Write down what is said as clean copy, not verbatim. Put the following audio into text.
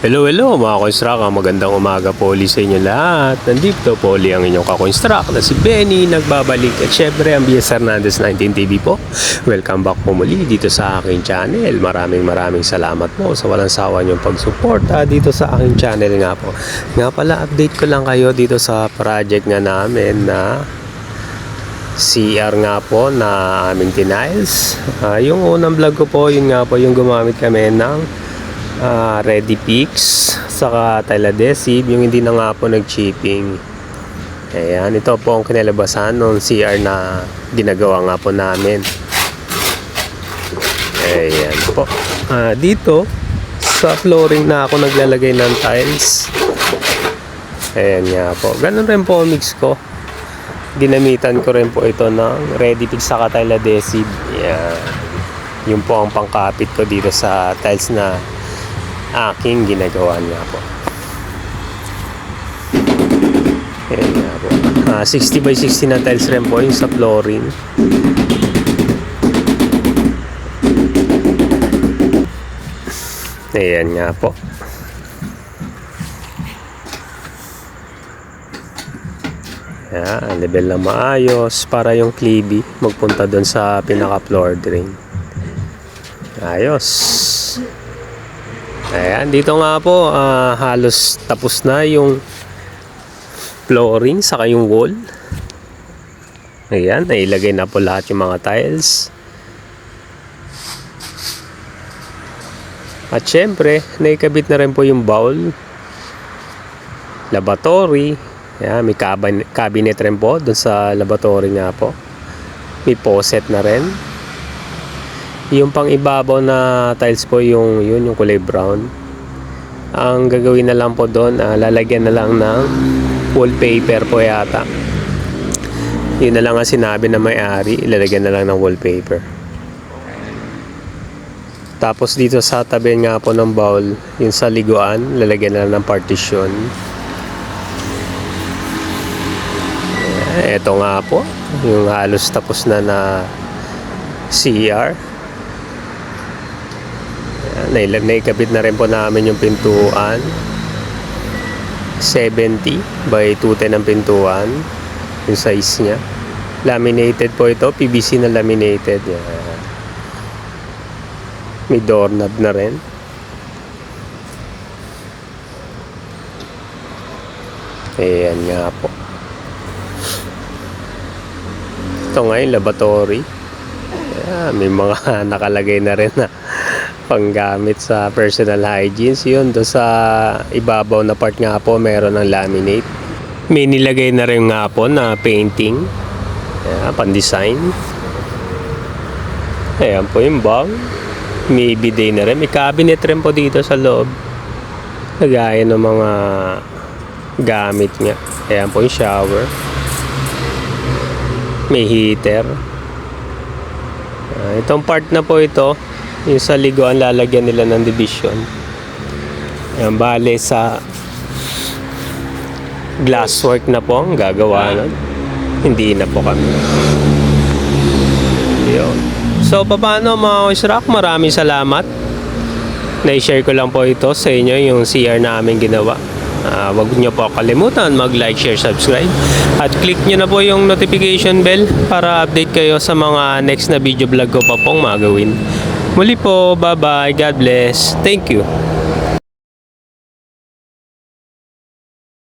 Hello mga ka-construct, magandang umaga po ulit sa inyo lahat. Nandito po ulit ang inyong ka-construct na si Benny nagbabalik at syempre ang BS Hernandez 19 TV po. Welcome back po muli dito sa aking channel. Maraming salamat po sa walang sawa niyong pagsuporta dito sa aking channel nga po. Nga pala, update ko lang kayo dito sa project nga namin na CR nga po na aming tiniles. Yung unang vlog ko po, yun nga po yung gumamit kami ng Ready Pix saka tile adhesive, yung hindi na nga po nag-chipping. Ayan, ito po ang kinalabasan ng CR na ginagawa nga po namin. Ayan po. Dito sa flooring na ako naglalagay ng tiles. Ayan nga po, ganun rin po ang mix ko. Ginamitan ko rin po ito ng Ready Pix saka tile adhesive. Ayan, yun po ang pangkapit ko dito sa tiles na aking ginagawa nga po. Ayan nga po. 60 by 60 na tiles rin po yung sa flooring. Ayan nga po. Ayan, level na maayos para yung clippy magpunta doon sa pinaka floor drain. Ayos. Ayan, dito nga po halos tapos na yung flooring saka yung wall. Ayan, nailagay na po lahat yung mga tiles. At syempre, naikabit na rin po yung bowl, laboratory. Ayan, may cabinet rin po dun sa laboratory nga po. May faucet na rin. Yung pang ibabaw na tiles po yung kulay brown. Ang gagawin na lang po doon, lalagyan na lang ng wallpaper po yata. Yun na lang ang sinabi na may-ari, ilalagyan na lang ng wallpaper. Tapos dito sa tabi nga po ng bowl, yung sa liguan, lalagyan na lang ng partition. Ito nga po, yung halos tapos na CR. Naikabit na rin po namin yung pintuan. 70 by 210 ang pintuan, yung size nya. Laminated po ito, PVC na laminated. Yan. May doorknob na rin. Ayan nga po. Ito nga yung laboratory. Ayan, may mga nakalagay na rin na panggamit sa personal hygiene. Yun, doon sa ibabaw na part nga po meron ng laminate. May nilagay na rin nga po na painting. Ayan, pan-design. Ayan po yung bag. May bidet na rin. May cabinet rin po dito sa loob. Lagaya ng mga gamit nga. Ayan po yung shower. May heater. Itong part na po ito, yung sa liguan, lalagyan nila ng division. Ayan, bale sa glasswork na po ang gagawa nun. Hindi na po kami. Yun. So paano mga ka-construct, maraming salamat. Na-share ko lang po ito sa inyo yung CR na aming ginawa. Wag nyo po kalimutan mag-like, share, subscribe at click nyo na po yung notification bell para update kayo sa mga next na video vlog ko pa pong magawin. Muli po, bye bye, God bless, thank you.